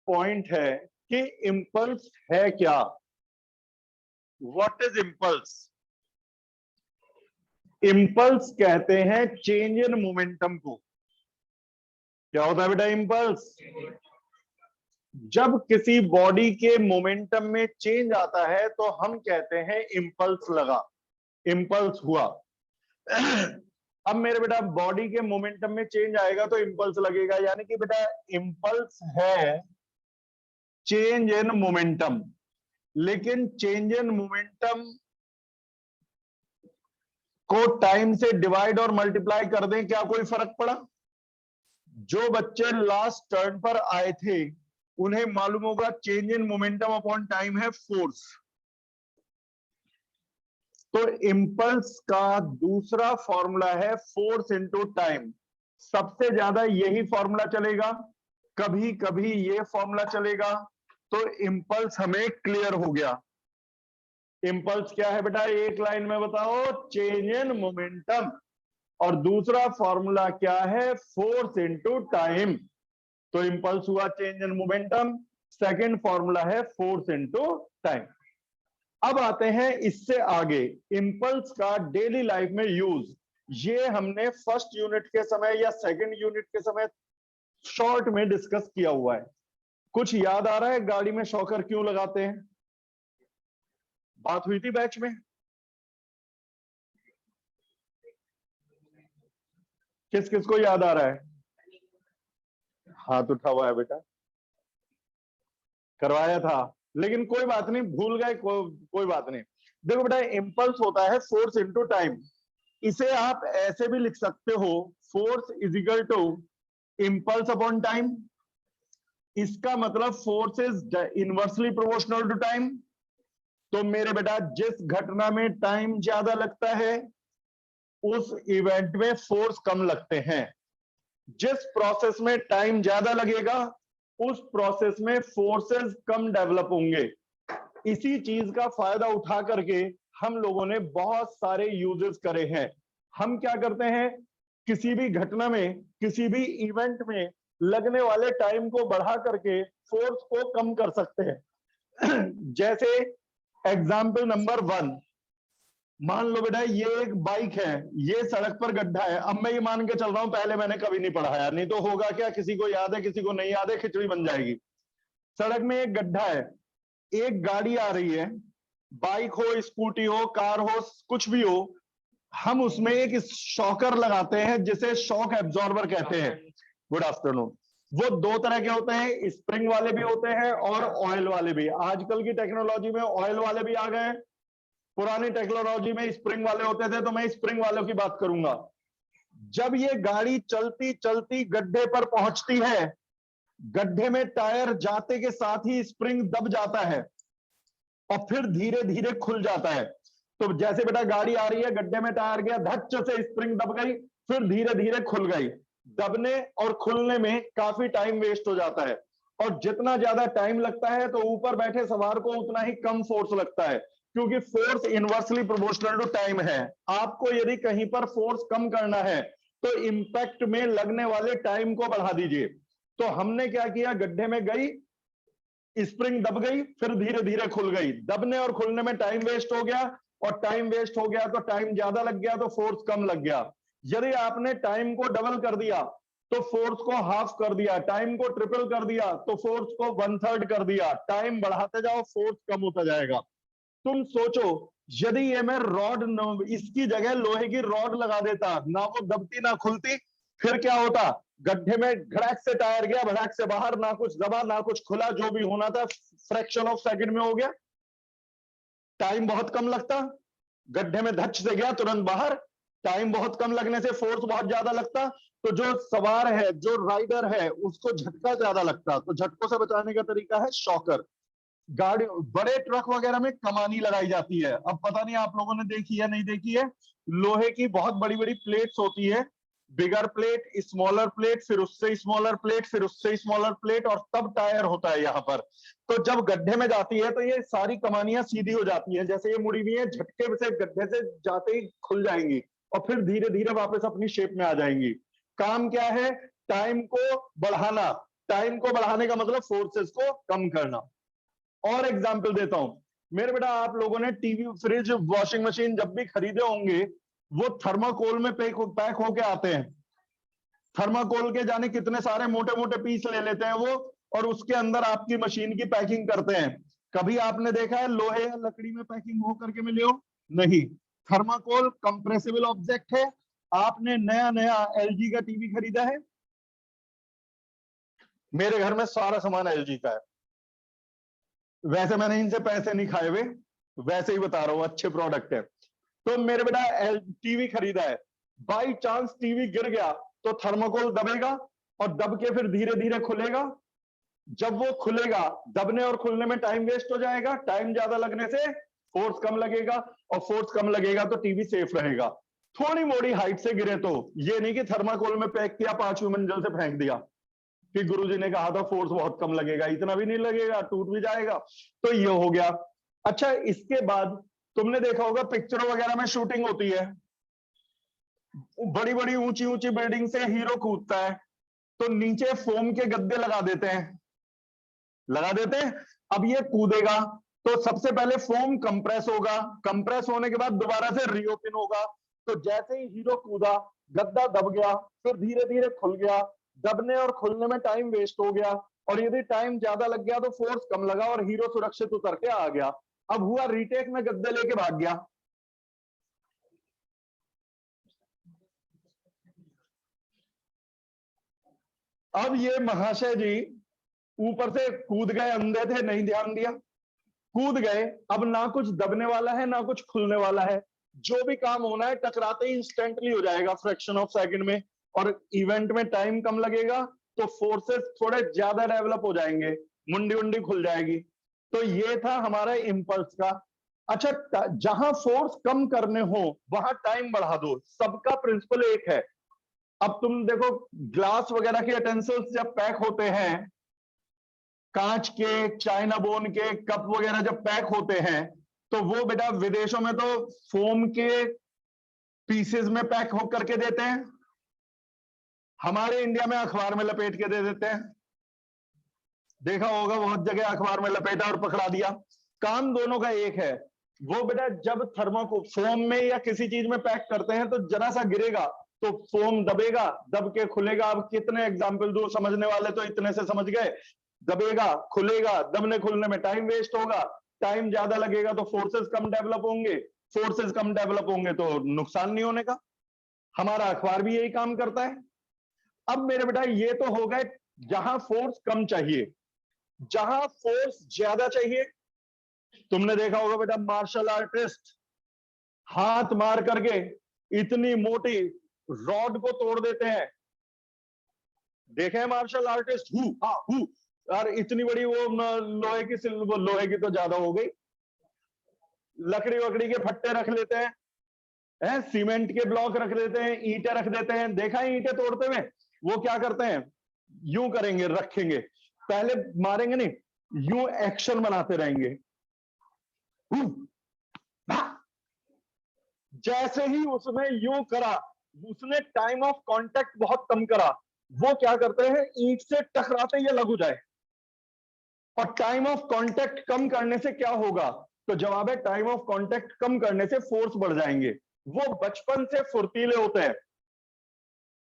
Point है कि impulse है क्या। What is impulse? इंपल्स कहते हैं चेंज इन मोमेंटम को। क्या होता है बेटा इंपल्स? जब किसी बॉडी के मोमेंटम में चेंज आता है तो हम कहते हैं इंपल्स लगा, इंपल्स हुआ। अब मेरे बेटा बॉडी के मोमेंटम में चेंज आएगा तो इंपल्स लगेगा, यानी कि बेटा इंपल्स है चेंज इन मोमेंटम। लेकिन चेंज इन मोमेंटम को टाइम से डिवाइड और मल्टीप्लाई कर दें, क्या कोई फर्क पड़ा? जो बच्चे लास्ट टर्न पर आए थे उन्हें मालूम होगा change in momentum upon time है फोर्स। तो इंपल्स का दूसरा फॉर्मूला है फोर्स इनटू टाइम। सबसे ज्यादा यही फॉर्मूला चलेगा, कभी कभी ये फॉर्मूला चलेगा। तो इंपल्स हमें क्लियर हो गया। इंपल्स क्या है बेटा, एक लाइन में बताओ? Change in momentum. और दूसरा फॉर्मूला क्या है? Force into time. तो इंपल्स हुआ change in momentum, second formula है फोर्स इनटू टाइम। अब आते हैं इससे आगे इंपल्स का डेली लाइफ में यूज। ये हमने फर्स्ट यूनिट के समय या सेकंड यूनिट के समय शॉर्ट में डिस्कस किया हुआ है। कुछ याद आ रहा है गाड़ी में शॉकर क्यों लगाते हैं? बात हुई थी बैच में। किस किस को याद आ रहा है? हाथ उठा हुआ है बेटा, करवाया था लेकिन कोई बात नहीं, भूल गए, कोई बात नहीं। देखो बेटा इंपल्स होता है फोर्स इनटू टाइम। इसे आप ऐसे भी लिख सकते हो, force is equal to impulse upon time. इसका मतलब force is inversely proportional to time. तो मेरे बेटा जिस घटना में टाइम ज्यादा लगता है उस इवेंट में फोर्स कम लगते हैं। जिस प्रोसेस में टाइम ज्यादा लगेगा उस प्रोसेस में फोर्सेस कम डेवलप होंगे। इसी चीज का फायदा उठा करके हम लोगों ने बहुत सारे यूजेस करे हैं। हम क्या करते हैं, किसी भी घटना में, किसी भी इवेंट में लगने वाले टाइम को बढ़ा करके फोर्स को कम कर सकते हैं। जैसे एग्जाम्पल नंबर 1, मान लो बेटा ये एक बाइक है, ये सड़क पर गड्ढा है। अब मैं ये मान के चल रहा हूं, पहले मैंने कभी नहीं पढ़ाया, नहीं तो होगा क्या, किसी को याद है किसी को नहीं याद है, खिचड़ी बन जाएगी। सड़क में एक गड्ढा है, एक गाड़ी आ रही है, बाइक हो, स्कूटी हो, कार हो, कुछ भी हो। हम उसमें एक शॉकर लगाते हैं जिसे शॉक एब्जॉर्बर कहते हैं। Good afternoon. वो दो तरह के होते हैं, स्प्रिंग वाले भी होते हैं और ऑयल वाले भी। आजकल की टेक्नोलॉजी में ऑयल वाले भी आ गए, पुरानी टेक्नोलॉजी में स्प्रिंग वाले होते थे, तो मैं स्प्रिंग वालों की बात करूंगा। जब ये गाड़ी चलती चलती गड्ढे पर पहुंचती है, गड्ढे में टायर जाते के साथ ही स्प्रिंग दब जाता है और फिर धीरे धीरे खुल जाता है। तो जैसे बेटा गाड़ी आ रही है, गड्ढे में टायर गया, धच्च से स्प्रिंग दब गई, फिर धीरे धीरे खुल गई। दबने और खुलने में काफी टाइम वेस्ट हो जाता है, और जितना ज्यादा टाइम लगता है तो ऊपर बैठे सवार को उतना ही कम फोर्स लगता है, क्योंकि force inversely proportional to time है। आपको यदि कहीं पर फोर्स कम करना है तो इंपैक्ट में लगने वाले टाइम को बढ़ा दीजिए। तो हमने क्या किया, गड्ढे में गई, स्प्रिंग दब गई, फिर धीरे धीरे खुल गई। दबने और खुलने में टाइम वेस्ट हो गया, और टाइम वेस्ट हो गया तो टाइम ज्यादा लग गया तो फोर्स कम लग गया। यदि आपने टाइम को डबल कर दिया तो फोर्स को हाफ कर दिया, टाइम को ट्रिपल कर दिया तो फोर्स को 1/3 कर दिया। टाइम बढ़ाते जाओ, फोर्स कम होता जाएगा। तुम सोचो, यदि ये मैं रॉड, इसकी जगह लोहे की रॉड लगा देता, ना वो दबती ना खुलती, फिर क्या होता? गड्ढे में घड़ाक से टायर गया, भड़ाक से बाहर, ना कुछ दबा ना कुछ खुला, जो भी होना था फ्रैक्शन ऑफ सेकंड में हो गया। टाइम बहुत कम लगता, गड्ढे में धच से गया तुरंत बाहर, टाइम बहुत कम लगने से फोर्स बहुत ज्यादा लगता, तो जो सवार है, जो राइडर है, उसको झटका ज्यादा लगता। तो झटकों से बचाने का तरीका है शॉकर। गाड़ी, बड़े ट्रक वगैरह में कमानी लगाई जाती है। अब पता नहीं आप लोगों ने देखी है नहीं देखी है, लोहे की बहुत बड़ी बड़ी प्लेट्स होती है, बिगर प्लेट, स्मॉलर प्लेट, फिर उससे स्मॉलर प्लेट, फिर उससे स्मॉलर प्लेट, और तब टायर होता है यहाँ पर। तो जब गड्ढे में जाती है तो ये सारी कमानियां सीधी हो जाती हैं, जैसे ये मुड़ी हुई है, झटके से गड्ढे से जाते ही खुल जाएंगी और फिर धीरे धीरे वापस अपनी शेप में आ जाएंगी। काम क्या है? टाइम को बढ़ाना, टाइम को बढ़ाने का मतलब फोर्सेस को कम करना। और एग्जांपल देता हूं, मेरे बेटा आप लोगों ने टीवी, फ्रिज, वॉशिंग मशीन जब भी खरीदे होंगे, वो थर्माकोल में पैक होके आते हैं। थर्माकोल के जाने कितने सारे मोटे मोटे पीस ले लेते हैं वो, और उसके अंदर आपकी मशीन की पैकिंग करते हैं। कभी आपने देखा है लोहे या लकड़ी में पैकिंग हो करके मिले हो? नहीं। थर्माकोल कंप्रेसिबल ऑब्जेक्ट है। आपने नया नया एलजी का टीवी खरीदा है, मेरे घर में सारा सामान एलजी का है। वैसे मैंने इनसे पैसे नहीं खाए हुए, वैसे ही बता रहा हूं, अच्छे प्रोडक्ट है। तो मेरे बेटा टीवी खरीदा है, बाई चांस टीवी गिर गया तो थर्माकोल दबेगा, और दब के फिर धीरे धीरे खुलेगा। जब वो खुलेगा, दबने और खुलने में टाइम वेस्ट हो जाएगा, टाइम ज्यादा लगने से फोर्स कम लगेगा, और फोर्स कम लगेगा तो टीवी सेफ रहेगा। थोड़ी मोड़ी हाइट से गिरे तो, ये नहीं कि थर्माकोल में पैक किया 5वीं मंजिल से फेंक दिया कि गुरुजी ने कहा था फोर्स बहुत कम लगेगा, इतना भी नहीं लगेगा, टूट भी जाएगा। तो ये हो गया। अच्छा, इसके बाद तुमने देखा होगा पिक्चरों वगैरह में शूटिंग होती है, बड़ी बड़ी ऊंची ऊंची बिल्डिंग से हीरो कूदता है, तो नीचे फोम के गद्दे लगा देते हैं, लगा देते हैं। अब ये कूदेगा तो सबसे पहले फोम कंप्रेस होगा, कंप्रेस होने के बाद दोबारा से रीओपन होगा। तो जैसे ही हीरो कूदा, गद्दा दब गया, फिर धीरे धीरे खुल गया। दबने और खुलने में टाइम वेस्ट हो गया, और यदि टाइम ज्यादा लग गया तो फोर्स कम लगा और हीरो सुरक्षित उतर के आ गया। अब हुआ रीटेक में गद्दे लेके भाग गया। अब ये महाशय जी ऊपर से कूद गए, अंधे थे, नहीं ध्यान दिया, कूद गए। अब ना कुछ दबने वाला है ना कुछ खुलने वाला है, जो भी काम होना है टकराते ही इंस्टेंटली हो जाएगा, फ्रैक्शन ऑफ सेकंड में, और इवेंट में टाइम कम लगेगा, तो फोर्सेस थोड़े ज्यादा डेवलप हो जाएंगे, मुंडी उंडी खुल जाएगी। तो ये था हमारा इंपल्स का। अच्छा, जहां फोर्स कम करने हो वहां टाइम बढ़ा दो, सबका प्रिंसिपल एक है। अब तुम देखो, ग्लास वगैरह के यूटेंसिल्स जब पैक होते हैं, कांच के, चाइना बोन के कप वगैरह जब पैक होते हैं, तो वो बेटा विदेशों में तो फोम के पीसेस में पैक हो करके देते हैं, हमारे इंडिया में अखबार में लपेट के दे देते हैं। देखा होगा बहुत जगह अखबार में लपेटा और पकड़ा दिया। काम दोनों का एक है। वो बेटा जब थर्मोकोल फोम में या किसी चीज में पैक करते हैं तो जरा सा गिरेगा तो फोम दबेगा, दब के खुलेगा। अब कितने एग्जाम्पल दो, समझने वाले तो इतने से समझ गए। दबेगा, खुलेगा, दबने खुलने में टाइम वेस्ट होगा, टाइम ज्यादा लगेगा तो फोर्सेस कम डेवलप होंगे, फोर्सेस कम डेवलप होंगे तो नुकसान नहीं होने का। हमारा अखबार भी यही काम करता है। अब मेरे बेटा ये तो हो गए जहां फोर्स कम चाहिए। जहां फोर्स ज्यादा चाहिए, तुमने देखा होगा बेटा मार्शल आर्टिस्ट हाथ मार करके इतनी मोटी रॉड को तोड़ देते हैं। देखे हैं मार्शल आर्टिस्ट? हु और इतनी बड़ी वो लोहे की, वो लोहे की तो ज्यादा हो गई, लकड़ी वकड़ी के फट्टे रख लेते हैं, सीमेंट के ब्लॉक रख देते हैं, ईंटें रख देते हैं। देखा है ईंटें तोड़ते हुए? वो क्या करते हैं, यूं करेंगे, रखेंगे, पहले मारेंगे नहीं, यूं एक्शन बनाते रहेंगे। जैसे ही उसने यूं करा, उसने टाइम ऑफ कांटेक्ट बहुत कम करा। वो क्या करते हैं, ईंट से टकराते ही अलग हो जाए। और टाइम ऑफ कांटेक्ट कम करने से क्या होगा? तो जवाब है टाइम ऑफ कांटेक्ट कम करने से फोर्स बढ़ जाएंगे। वो बचपन से फुर्तीले होते हैं।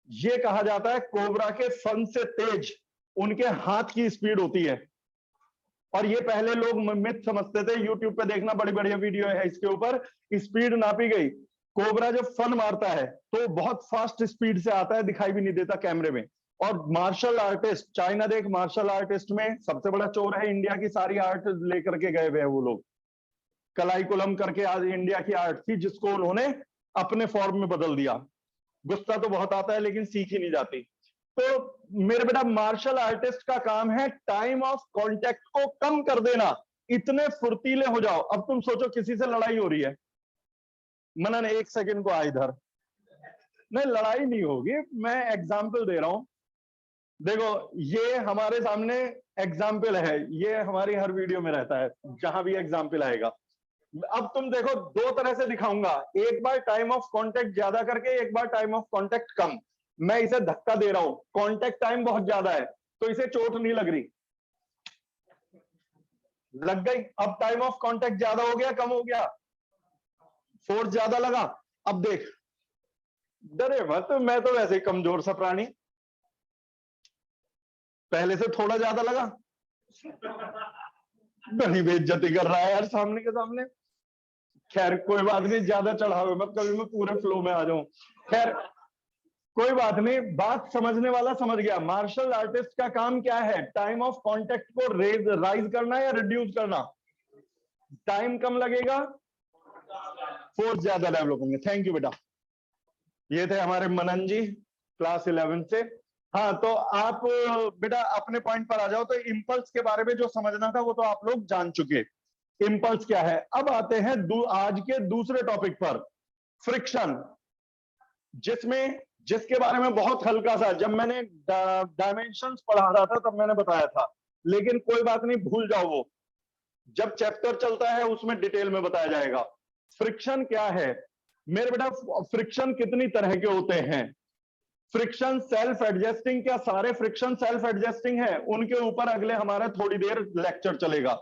ये कहा जाता है कोबरा के फन से तेज उनके हाथ की स्पीड होती है। और ये पहले लोग मिथ समझते थे, यूट्यूब पे देखना, बड़ी बढ़िया वीडियो है इसके ऊपर, स्पीड नापी गई। कोबरा जब फन मारता है तो बहुत फास्ट स्पीड से आता है, दिखाई भी नहीं देता कैमरे में। और मार्शल आर्टिस्ट, चाइना देख, मार्शल आर्टिस्ट में सबसे बड़ा चोर है, इंडिया की सारी आर्ट लेकर के गए हुए हैं वो लोग। कलाई कुलम करके आज इंडिया की आर्ट थी, जिसको उन्होंने अपने फॉर्म में बदल दिया। गुस्सा तो बहुत आता है लेकिन सीख ही नहीं जाती। तो मेरे बेटा मार्शल आर्टिस्ट का काम है टाइम ऑफ कांटेक्ट को कम कर देना, इतने फुर्तीले हो जाओ। अब तुम सोचो किसी से लड़ाई हो रही है, मनन एक सेकंड को आ इधर, नहीं लड़ाई नहीं होगी, मैं एग्जाम्पल दे रहा हूं। देखो ये हमारे सामने एग्जाम्पल है, ये हमारी हर वीडियो में रहता है जहां भी एग्जाम्पल आएगा। अब तुम देखो, दो तरह से दिखाऊंगा, एक बार टाइम ऑफ कांटेक्ट ज्यादा करके, एक बार टाइम ऑफ कांटेक्ट कम। मैं इसे धक्का दे रहा हूं, कांटेक्ट टाइम बहुत ज्यादा है, तो इसे चोट नहीं लग रही, लग गई। अब टाइम ऑफ कांटेक्ट ज्यादा हो गया, कम हो गया, फोर्स ज्यादा लगा। अब देख, डरे मत, मैं तो वैसे ही कमजोर सा प्राणी, पहले से थोड़ा ज्यादा लगा। बड़ी बेइज्जती कर रहा है यार सामने के सामने। खैर कोई बात नहीं, ज्यादा चढ़ावे मत, कभी मैं पूरे फ्लो में आ जाऊं। खैर कोई बात नहीं, बात समझने वाला समझ गया। मार्शल आर्टिस्ट का काम क्या है? टाइम ऑफ कांटेक्ट को राइज करना या रिड्यूस करना? टाइम कम लगेगा, फोर्स ज्यादा डेवलप होंगे। थैंक यू बेटा। ये थे हमारे मनन जी क्लास 11 से। हाँ तो आप बेटा अपने पॉइंट पर आ जाओ। तो इंपल्स के बारे में जो समझना था वो तो आप लोग जान चुके, इंपल्स क्या है। अब आते हैं आज के दूसरे टॉपिक पर, फ्रिक्शन, जिसके बारे में बहुत हल्का सा जब मैंने डायमेंशंस पढ़ा रहा था तब मैंने बताया था, लेकिन कोई बात नहीं, भूल जाओ, वो जब चैप्टर चलता है उसमें डिटेल में बताया जाएगा। फ्रिक्शन क्या है मेरे बेटा? फ्रिक्शन कितनी तरह के होते हैं? फ्रिक्शन सेल्फ एडजस्टिंग, क्या सारे फ्रिक्शन सेल्फ एडजस्टिंग है? उनके ऊपर अगले हमारा थोड़ी देर लेक्चर चलेगा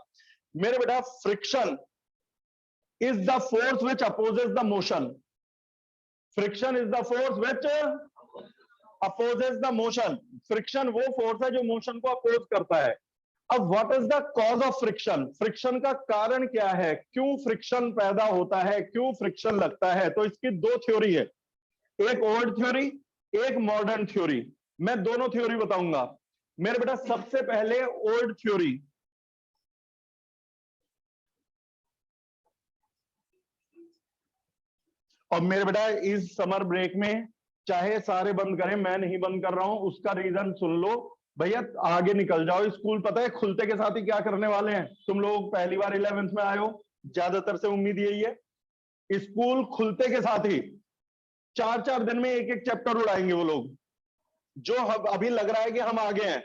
मेरे बेटा। Friction is the force which opposes the motion, friction is the force which opposes the motion. Friction वो फोर्स है जो मोशन को अपोज करता है। अब what is the cause of friction? Friction का कारण क्या है? क्यों फ्रिक्शन पैदा होता है? क्यों फ्रिक्शन लगता है? तो इसकी दो थ्योरी है, एक ओल्ड थ्योरी, एक मॉडर्न थ्योरी। मैं दोनों थ्योरी बताऊंगा मेरे बेटा। सबसे पहले ओल्ड थ्योरी। और मेरे बेटा इस समर ब्रेक में चाहे सारे बंद करें, मैं नहीं बंद कर रहा हूं, उसका रीजन सुन लो भैया, आगे निकल जाओ। स्कूल पता है खुलते के साथ ही क्या करने वाले हैं? तुम लोग पहली बार 11th में आए हो, ज्यादातर से उम्मीद यही है, स्कूल खुलते के साथ ही 4-4 दिन में एक एक चैप्टर उड़ाएंगे वो लोग। जो अभी लग रहा है कि हम आगे हैं,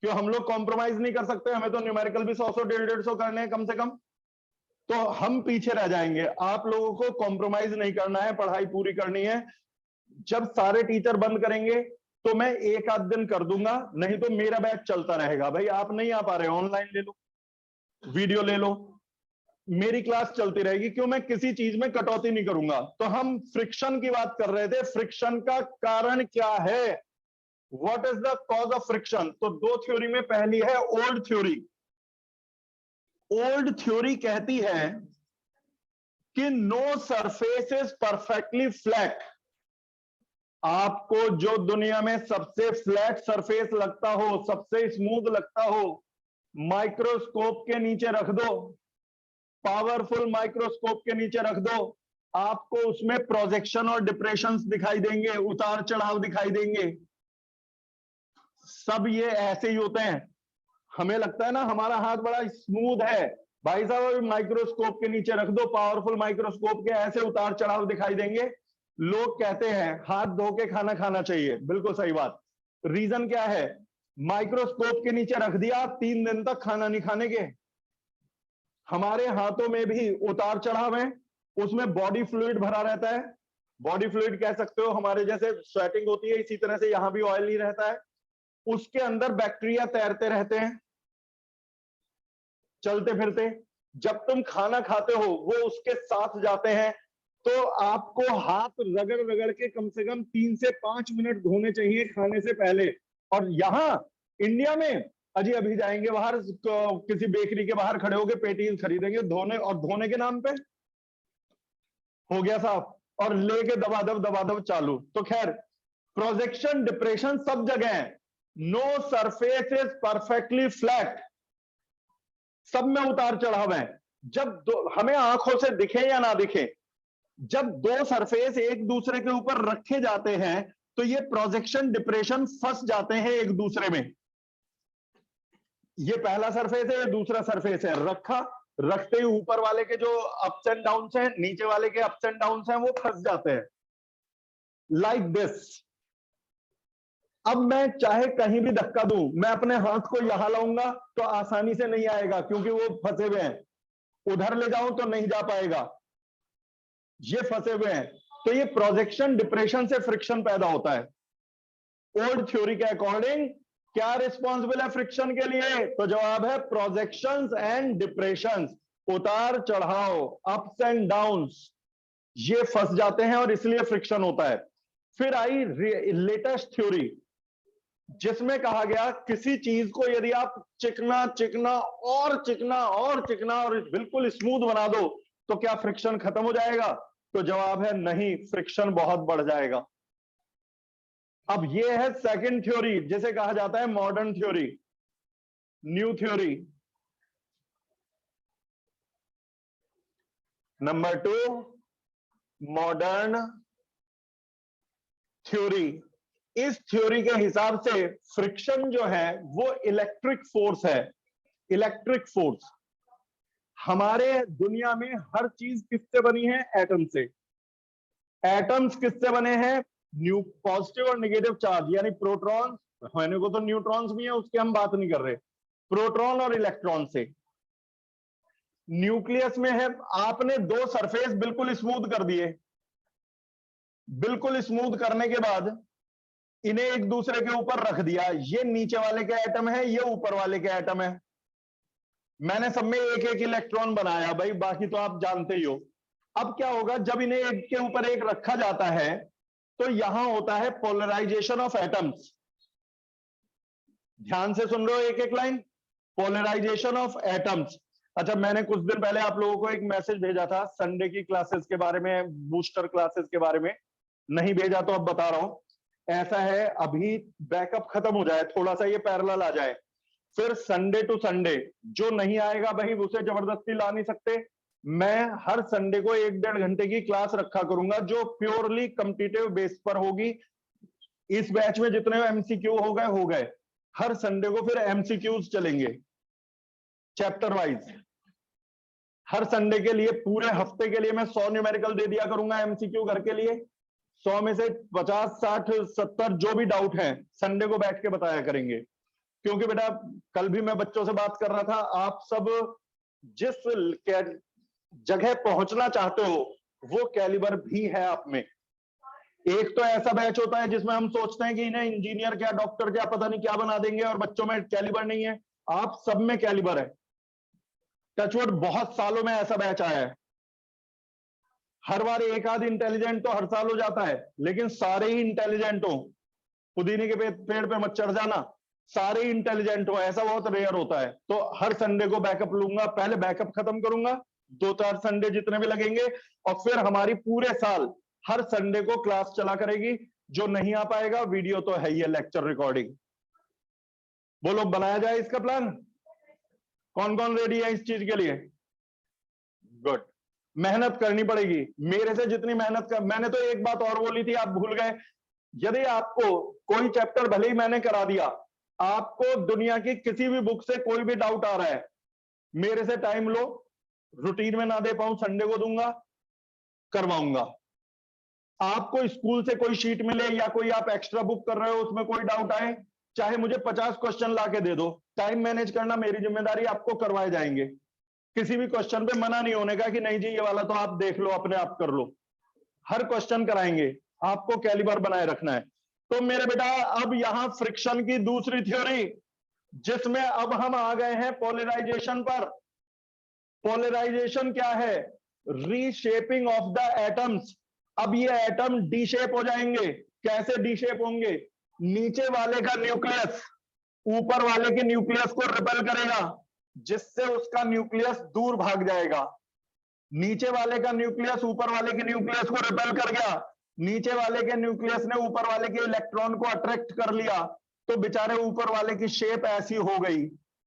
क्यों हम लोग कॉम्प्रोमाइज नहीं कर सकते? हमें तो न्यूमेरिकल भी 100-100 150-150 करने हैं कम से कम, तो हम पीछे रह जाएंगे। आप लोगों को कॉम्प्रोमाइज नहीं करना है, पढ़ाई पूरी करनी है। जब सारे टीचर बंद करेंगे तो मैं एक आध दिन कर दूंगा, नहीं तो मेरा बैच चलता रहेगा। भाई आप नहीं आ पा रहे, ऑनलाइन ले लो, वीडियो ले लो, मेरी क्लास चलती रहेगी। क्यों? मैं किसी चीज में कटौती नहीं करूंगा। तो हम फ्रिक्शन की बात कर रहे थे, फ्रिक्शन का कारण क्या है? What is the cause of friction? तो दो थ्योरी में पहली है ओल्ड थ्योरी। ओल्ड थ्योरी कहती है कि no surface is perfectly flat. आपको जो दुनिया में सबसे फ्लैट सरफेस लगता हो, सबसे स्मूथ लगता हो, माइक्रोस्कोप के नीचे रख दो, पावरफुल माइक्रोस्कोप के नीचे रख दो, आपको उसमें प्रोजेक्शन और डिप्रेशंस दिखाई देंगे, उतार चढ़ाव दिखाई देंगे। सब ये ऐसे ही होते हैं। हमें लगता है ना हमारा हाथ बड़ा स्मूथ है, भाई साहब माइक्रोस्कोप के नीचे रख दो, पावरफुल माइक्रोस्कोप के, ऐसे उतार चढ़ाव दिखाई देंगे। लोग कहते हैं हाथ धो के खाना खाना चाहिए, बिल्कुल सही बात। रीजन क्या है? माइक्रोस्कोप के नीचे रख दिया, 3 दिन तक खाना नहीं खाने के। हमारे हाथों में भी उतार चढ़ाव है, उसमें बॉडी फ्लूइड भरा रहता है। बॉडी फ्लूइड कह सकते हो, हमारे जैसे स्वेटिंग होती है इसी तरह से यहां भी ऑयल नहीं रहता है। उसके अंदर बैक्टीरिया तैरते रहते हैं चलते फिरते। जब तुम खाना खाते हो वो उसके साथ जाते हैं। तो आपको हाथ रगड़ रगड़ के कम से कम 3 से 5 मिनट धोने चाहिए खाने से पहले। और यहां इंडिया में अभी जाएंगे बाहर, किसी बेकरी के बाहर खड़े होके पेटीज खरीदेंगे, धोने और धोने के नाम पे हो गया साफ, और लेके दबादब चालू। तो खैर प्रोजेक्शन डिप्रेशन सब जगह है। No surface is perfectly flat, सब में उतार चढ़ाव है। जब हमें आंखों से दिखे या ना दिखे, जब दो सरफेस एक दूसरे के ऊपर रखे जाते हैं तो ये प्रोजेक्शन डिप्रेशन फंस जाते हैं एक दूसरे में। ये पहला सरफेस है, ये दूसरा सरफेस है, रखा, रखते ही ऊपर वाले के जो अप्स एंड डाउन्स हैं, नीचे वाले के अप्स एंड डाउन्स हैं, वो फंस जाते हैं लाइक दिस। अब मैं चाहे कहीं भी धक्का दूं, मैं अपने हाथ को यहां लाऊंगा तो आसानी से नहीं आएगा क्योंकि वो फंसे हुए हैं। उधर ले जाऊं तो नहीं जा पाएगा, ये फंसे हुए हैं। तो ये प्रोजेक्शन डिप्रेशन से फ्रिक्शन पैदा होता है। ओल्ड थ्योरी के अकॉर्डिंग क्या रिस्पॉन्सिबल है फ्रिक्शन के लिए? तो जवाब है प्रोजेक्शंस एंड डिप्रेशंस, उतार चढ़ाव, अप्स एंड डाउन्स, ये फंस जाते हैं और इसलिए फ्रिक्शन होता है। फिर आई लेटेस्ट थ्योरी, जिसमें कहा गया किसी चीज को यदि आप चिकना चिकना और चिकना और चिकना और बिल्कुल स्मूथ बना दो तो क्या फ्रिक्शन खत्म हो जाएगा? तो जवाब है नहीं, फ्रिक्शन बहुत बढ़ जाएगा। अब ये है सेकंड थ्योरी, जिसे कहा जाता है modern theory, new theory. Number 2, modern theory. इस थ्योरी के हिसाब से फ्रिक्शन जो है वो इलेक्ट्रिक फोर्स है। इलेक्ट्रिक फोर्स, हमारे दुनिया में हर चीज किससे बनी है? एटम से। एटम्स किससे बने हैं? न्यू पॉजिटिव और नेगेटिव चार्ज, यानी प्रोटॉन, होने को तो न्यूट्रॉन्स भी है, उसकी हम बात नहीं कर रहे, प्रोटॉन और इलेक्ट्रॉन से। न्यूक्लियस में है, आपने दो सरफेस बिल्कुल स्मूथ कर दिए, बिल्कुल स्मूथ करने के बाद इन्हें एक दूसरे के ऊपर रख दिया, ये नीचे वाले के एटम है, ये ऊपर वाले के एटम है, मैंने सब में एक एक इलेक्ट्रॉन बनाया भाई, बाकी तो आप जानते ही हो। अब क्या होगा जब इन्हें एक के ऊपर एक रखा जाता है तो यहां होता है पोलराइजेशन ऑफ एटम्स। ध्यान से सुन रहे हो एक एक लाइन, पोलराइजेशन ऑफ एटम्स। अच्छा, मैंने कुछ दिन पहले आप लोगों को एक मैसेज भेजा था संडे की क्लासेस के बारे में, बूस्टर क्लासेस के बारे में, नहीं भेजा तो अब बता रहा हूं। ऐसा है, अभी बैकअप खत्म हो जाए, थोड़ा सा ये पैरेलल आ जाए, फिर संडे टू संडे जो नहीं आएगा भाई उसे जबरदस्ती ला नहीं सकते। मैं हर संडे को 1-1.5 घंटे की क्लास रखा करूंगा जो प्योरली कॉम्पिटिटिव बेस पर होगी। इस बैच में जितने एमसीक्यू हो गए, हर संडे को फिर एमसीक्यूज चलेंगे चैप्टर वाइज। हर संडे के लिए, पूरे हफ्ते के लिए मैं 100 न्यूमेरिकल दे दिया करूंगा एमसीक्यू घर के लिए। 100 में से 50, 60, 70 जो भी डाउट है संडे को बैठ के बताया करेंगे। क्योंकि बेटा कल भी मैं बच्चों से बात कर रहा था, आप सब जिस जगह पहुंचना चाहते हो वो कैलिबर भी है आप में। एक तो ऐसा बैच होता है जिसमें हम सोचते हैं कि इन्हें इंजीनियर क्या, डॉक्टर क्या, पता नहीं क्या बना देंगे, और बच्चों में कैलिबर नहीं है। आप सब में कैलिबर है। टचवुड बहुत सालों में ऐसा बैच आया है। हर बार एक आध इंटेलिजेंट तो हर साल हो जाता है, लेकिन सारे ही इंटेलिजेंट हो, पुदीने के पेड़ पे मत चढ़ जाना, सारे इंटेलिजेंट हो, ऐसा बहुत रेयर होता है। तो हर संडे को बैकअप लूंगा, पहले बैकअप खत्म करूंगा, 2-4 संडे जितने भी लगेंगे, और फिर हमारी पूरे साल हर संडे को क्लास चला करेगी। जो नहीं आ पाएगा, वीडियो तो है ही है, लेक्चर रिकॉर्डिंग। बोलो बनाया जाए इसका प्लान? कौन कौन रेडी है इस चीज के लिए? गुड। मेहनत करनी पड़ेगी, मेरे से जितनी मेहनत कर, मैंने तो एक बात और बोली थी, आप भूल गए। यदि आपको कोई चैप्टर भले ही मैंने करा दिया, आपको दुनिया की किसी भी बुक से कोई भी डाउट आ रहा है, मेरे से टाइम लो, रूटीन में ना दे पाऊं संडे को दूंगा, करवाऊंगा। आपको स्कूल से कोई शीट मिले या कोई आप एक्स्ट्रा बुक कर रहे हो उसमें कोई डाउट आए, चाहे मुझे 50 क्वेश्चन ला के दे दो, टाइम मैनेज करना मेरी जिम्मेदारी, आपको करवाए जाएंगे। किसी भी क्वेश्चन पे मना नहीं होने का कि नहीं जी ये वाला तो आप देख लो, अपने आप कर लो, हर क्वेश्चन कराएंगे। आपको कैलिबर बनाए रखना है। तो मेरे बेटा अब यहां फ्रिक्शन की दूसरी थ्योरी, जिसमें अब हम आ गए हैं पोलराइजेशन पर। पोलराइजेशन क्या है? Reshaping of the atoms. अब ये एटम डी शेप हो जाएंगे। कैसे डी शेप होंगे? नीचे वाले का न्यूक्लियस ऊपर वाले के न्यूक्लियस को रिपेल करेगा, जिससे उसका न्यूक्लियस दूर भाग जाएगा। नीचे वाले का न्यूक्लियस ऊपर वाले के न्यूक्लियस को रिपेल कर गया, नीचे वाले के न्यूक्लियस ने ऊपर वाले के इलेक्ट्रॉन को अट्रैक्ट कर लिया, तो बेचारे ऊपर वाले की शेप ऐसी हो गई।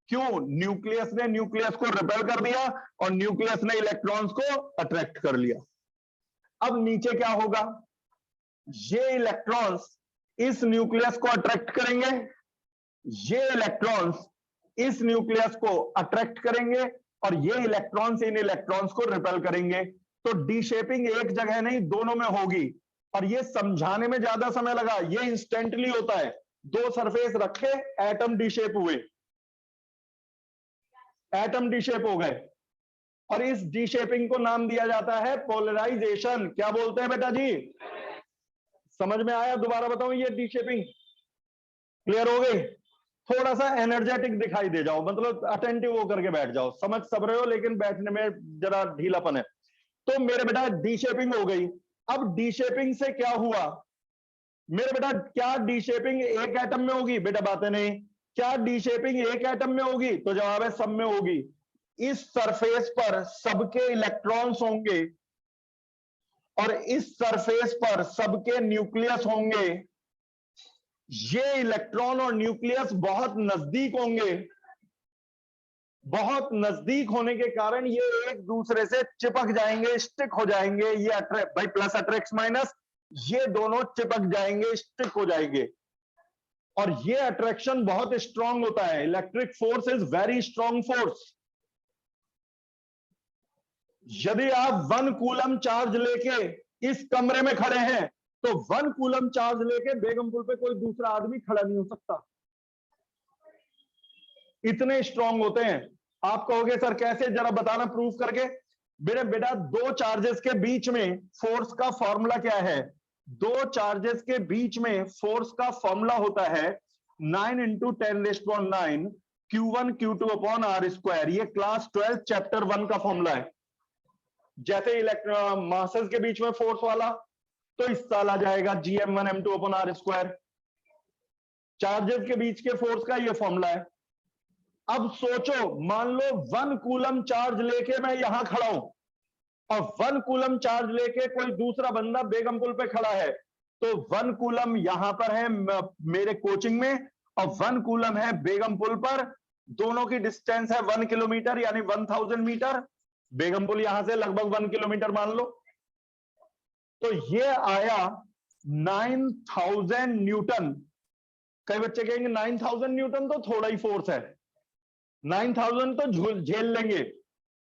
क्यों? न्यूक्लियस ने न्यूक्लियस को रिपेल कर दिया और न्यूक्लियस ने इलेक्ट्रॉन्स को अट्रैक्ट कर लिया। अब नीचे क्या होगा? ये इलेक्ट्रॉन्स इस न्यूक्लियस को अट्रैक्ट करेंगे, ये इलेक्ट्रॉन्स इस न्यूक्लियस को अट्रैक्ट करेंगे, और ये इलेक्ट्रॉन्स इन इलेक्ट्रॉन्स को रिपेल करेंगे। तो डी शेपिंग एक जगह नहीं, दोनों में होगी। और ये समझाने में ज्यादा समय लगा, ये इंस्टेंटली होता है। दो सरफेस रखे, एटम डी शेप हुए, एटम डी शेप हो गए, और इस डी शेपिंग को नाम दिया जाता है पोलराइजेशन। क्या बोलते हैं बेटा जी? समझ में आया? दोबारा बताऊं, ये डी शेपिंग क्लियर हो गई? थोड़ा सा एनर्जेटिक दिखाई दे जाओ, मतलब अटेंटिव होकर के बैठ जाओ, समझ सब रहे हो लेकिन बैठने में जरा ढीलापन है। तो मेरे बेटा डी शेपिंग हो गई। अब डी शेपिंग से क्या हुआ मेरे बेटा, क्या डी शेपिंग एक एटम में होगी? बेटा बातें नहीं। क्या डी शेपिंग एक एटम में होगी? तो जवाब है सब में होगी। इस सरफेस पर सबके इलेक्ट्रॉन्स होंगे और इस सरफेस पर सबके न्यूक्लियस होंगे। ये इलेक्ट्रॉन और न्यूक्लियस बहुत नजदीक होंगे। बहुत नजदीक होने के कारण ये एक दूसरे से चिपक जाएंगे, स्टिक हो जाएंगे। ये अट्रैक्ट भाई प्लस अट्रैक्ट माइनस, ये दोनों चिपक जाएंगे, स्टिक हो जाएंगे। और ये अट्रैक्शन बहुत स्ट्रांग होता है। Electric force is very strong force. यदि आप 1 कूलम चार्ज लेके इस कमरे में खड़े हैं तो 1 कूलम चार्ज लेके बेगम पुल पे कोई दूसरा आदमी खड़ा नहीं हो सकता, इतने स्ट्रांग होते हैं। आप कहोगे सर कैसे, जरा बताना प्रूफ करके। मेरे बेटा दो चार्जेस के बीच में फोर्स का फॉर्मूला क्या है? दो चार्जेस के बीच में फोर्स का फॉर्मूला होता है 9 × 10⁹ Q1 Q2 upon R square. ये क्लास 12 चैप्टर 1 का फॉर्मूला है। जैसे इलेक्ट्रॉन मासेस के बीच में फोर्स वाला, तो इस साल आ जाएगा Gm1 m2 upon R square. Charges के बीच के फोर्स का ये फॉर्मूला है। अब सोचो, मान लो 1 कूलम चार्ज लेके मैं यहां खड़ा हूं और 1 कूलम चार्ज लेके कोई दूसरा बंदा बेगम पुल पे खड़ा है, तो 1 कूलम यहां पर है मेरे कोचिंग में और 1 कूलम है बेगम पुल पर। दोनों की डिस्टेंस है 1 किलोमीटर यानी 1000 मीटर। बेगम पुल यहां से लगभग 1 किलोमीटर मान लो। तो ये आया 9000 न्यूटन। कई बच्चे कहेंगे 9000 न्यूटन तो थोड़ा ही फोर्स है, 9000 तो झेल लेंगे।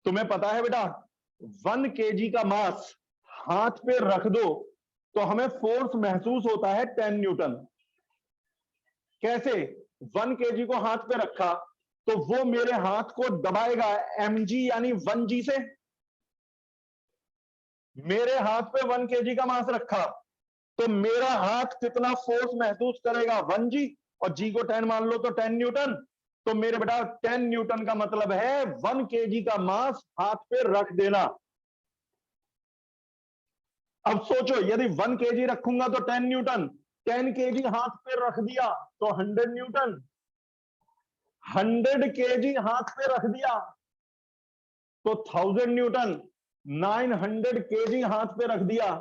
तुम्हें पता है बेटा 1 kg का मास हाथ पे रख दो तो हमें फोर्स महसूस होता है 10 न्यूटन। कैसे? 1 kg को हाथ पे रखा तो वो मेरे हाथ को दबाएगा mg यानी 1g से। मेरे हाथ पे 1 kg का मास रखा तो मेरा हाथ कितना फोर्स महसूस करेगा? 1g, और g को 10 मान लो तो 10 न्यूटन। तो मेरे बेटा 10 न्यूटन का मतलब है 1 kg का मास हाथ पे रख देना। अब सोचो यदि 1 kg रखूंगा तो 10 न्यूटन, 10 kg हाथ पे रख दिया तो 100 न्यूटन, 100 kg हाथ पे रख दिया तो 1000 न्यूटन, 900 kg हाथ पे रख दिया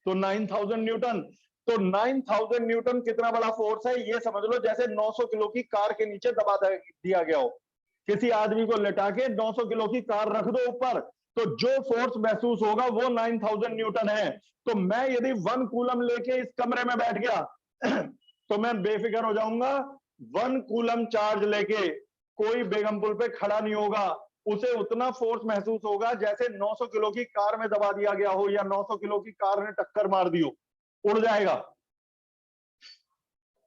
तो 9000 न्यूटन। तो 9000 न्यूटन कितना बड़ा फोर्स है ये समझ लो, जैसे 900 किलो की कार के नीचे दबा दिया गया हो। किसी आदमी को लेटा के 900 किलो की कार रख दो ऊपर, तो जो फोर्स महसूस होगा वो 9000 न्यूटन है। तो मैं यदि 1 कूलम लेके इस कमरे में बैठ गया तो मैं बेफिक्र हो जाऊंगा। 1 कूलम चार्ज लेके कोई बेगम पुल पे खड़ा नहीं होगा, उसे उतना फोर्स महसूस होगा जैसे 900 किलो की कार में दबा दिया गया हो या 900 किलो की कार ने टक्कर मार दी हो, उड़ जाएगा।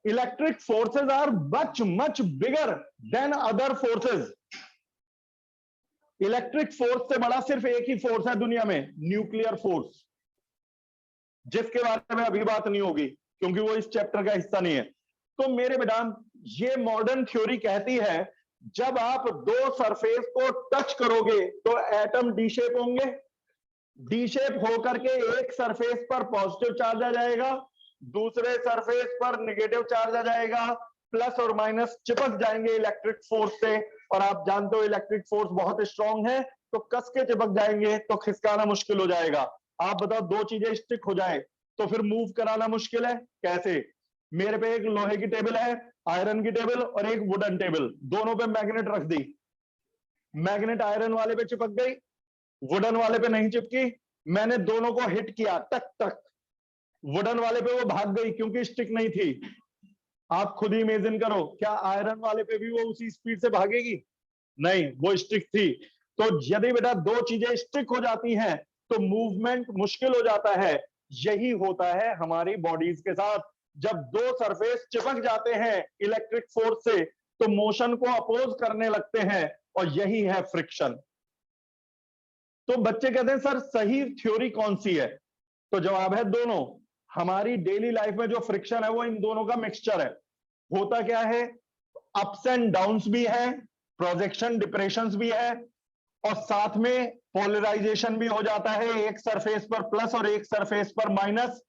Electric forces are much much bigger than other forces. Electric force से बड़ा सिर्फ एक ही फोर्स है दुनिया में, न्यूक्लियर फोर्स, जिसके बारे में अभी बात नहीं होगी क्योंकि वो इस चैप्टर का हिस्सा नहीं है। तो मेरे बेटा ये मॉडर्न थ्योरी कहती है जब आप दो सरफेस को टच करोगे तो एटम डी शेप होंगे, डी शेप होकर के एक सरफेस पर पॉजिटिव चार्ज आ जाएगा, दूसरे सरफेस पर नेगेटिव चार्ज आ जाएगा, प्लस और माइनस चिपक जाएंगे इलेक्ट्रिक फोर्स से। और आप जानते हो इलेक्ट्रिक फोर्स बहुत स्ट्रांग है, तो कस के चिपक जाएंगे तो खिसकाना मुश्किल हो जाएगा। आप बताओ दो चीजें स्टिक हो जाए तो फिर मूव कराना मुश्किल है, कैसे? मेरे पे एक लोहे की टेबल है, आयरन की टेबल और एक वुडन टेबल, दोनों पे मैग्नेट रख दी, मैग्नेट आयरन वाले पे चिपक गई, वुडन वाले पे नहीं चिपकी। मैंने दोनों को हिट किया टक टक, वुडन वाले पे वो भाग गई क्योंकि स्टिक नहीं थी। आप खुद ही इमेजिन करो, क्या आयरन वाले पे भी वो उसी स्पीड से भागेगी? नहीं, वो स्टिक थी। तो यदि बेटा दो चीजें स्टिक हो जाती हैं तो मूवमेंट मुश्किल हो जाता है। यही होता है हमारी बॉडीज के साथ, जब दो सरफेस चिपक जाते हैं इलेक्ट्रिक फोर्स से तो मोशन को अपोज करने लगते हैं, और यही है फ्रिक्शन। तो बच्चे कहते हैं सर सही थ्योरी कौन सी है? तो जवाब है दोनों। हमारी डेली लाइफ में जो फ्रिक्शन है वो इन दोनों का मिक्सचर है। होता क्या है, अप्स एंड डाउन्स भी है, प्रोजेक्शन डिप्रेशंस भी है, और साथ में पोलराइजेशन भी हो जाता है, एक सरफेस पर प्लस और एक सरफेस पर माइनस,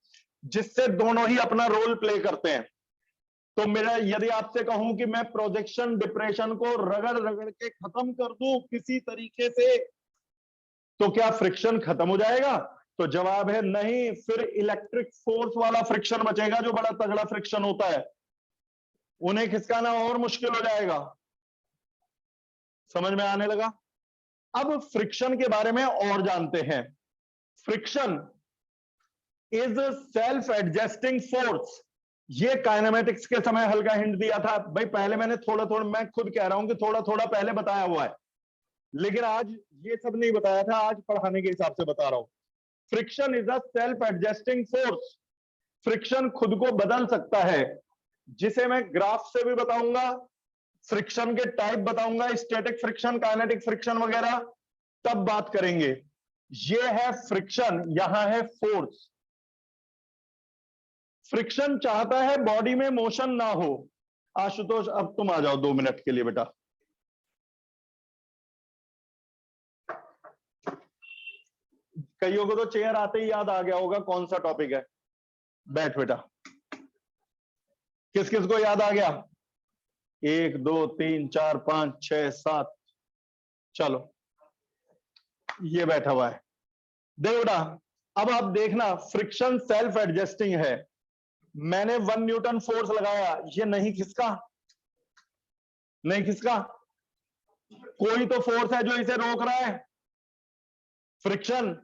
जिससे दोनों ही अपना रोल प्ले करते हैं। तो मेरा यदि आपसे कहूं कि मैं प्रोजेक्शन डिप्रेशन को रगड़ रगड़ के खत्म कर दूं किसी तरीके से, तो क्या फ्रिक्शन खत्म हो जाएगा? तो जवाब है नहीं, फिर इलेक्ट्रिक फोर्स वाला फ्रिक्शन बचेगा, जो बड़ा तगड़ा फ्रिक्शन होता है, उन्हें खिसकाना और मुश्किल हो जाएगा। समझ में आने लगा? अब फ्रिक्शन के बारे में और जानते हैं। Friction is self adjusting force. ये काइनेमेटिक्स के समय हल्का हिंट दिया था भाई, पहले मैंने थोड़ा थोड़ा, मैं खुद कह रहा हूं कि थोड़ा थोड़ा पहले बताया हुआ है, लेकिन आज ये सब नहीं बताया था, आज पढ़ाने के हिसाब से बता रहा हूं। Friction is a self adjusting force. Friction खुद को बदल सकता है, जिसे मैं ग्राफ से भी बताऊंगा, फ्रिक्शन के टाइप बताऊंगा, स्टैटिक फ्रिक्शन, काइनेटिक फ्रिक्शन वगैरह, तब बात करेंगे। ये है फ्रिक्शन, यहां है फोर्स। फ्रिक्शन चाहता है बॉडी में मोशन ना हो। आशुतोष अब तुम आ जाओ 2 मिनट के लिए बेटा। कईयों को तो चेयर आते ही याद आ गया होगा कौन सा टॉपिक है। बैठ बेटा। किस किस को याद आ गया? 1 2 3 4 5 6 7। चलो, ये बैठा हुआ है। देखो बेटा, अब आप देखना, फ्रिक्शन सेल्फ एडजस्टिंग है। मैंने 1 न्यूटन फोर्स लगाया, ये नहीं खिसका, नहीं खिसका। कोई तो फोर्स है जो इसे रोक रहा है, फ्रिक्शन।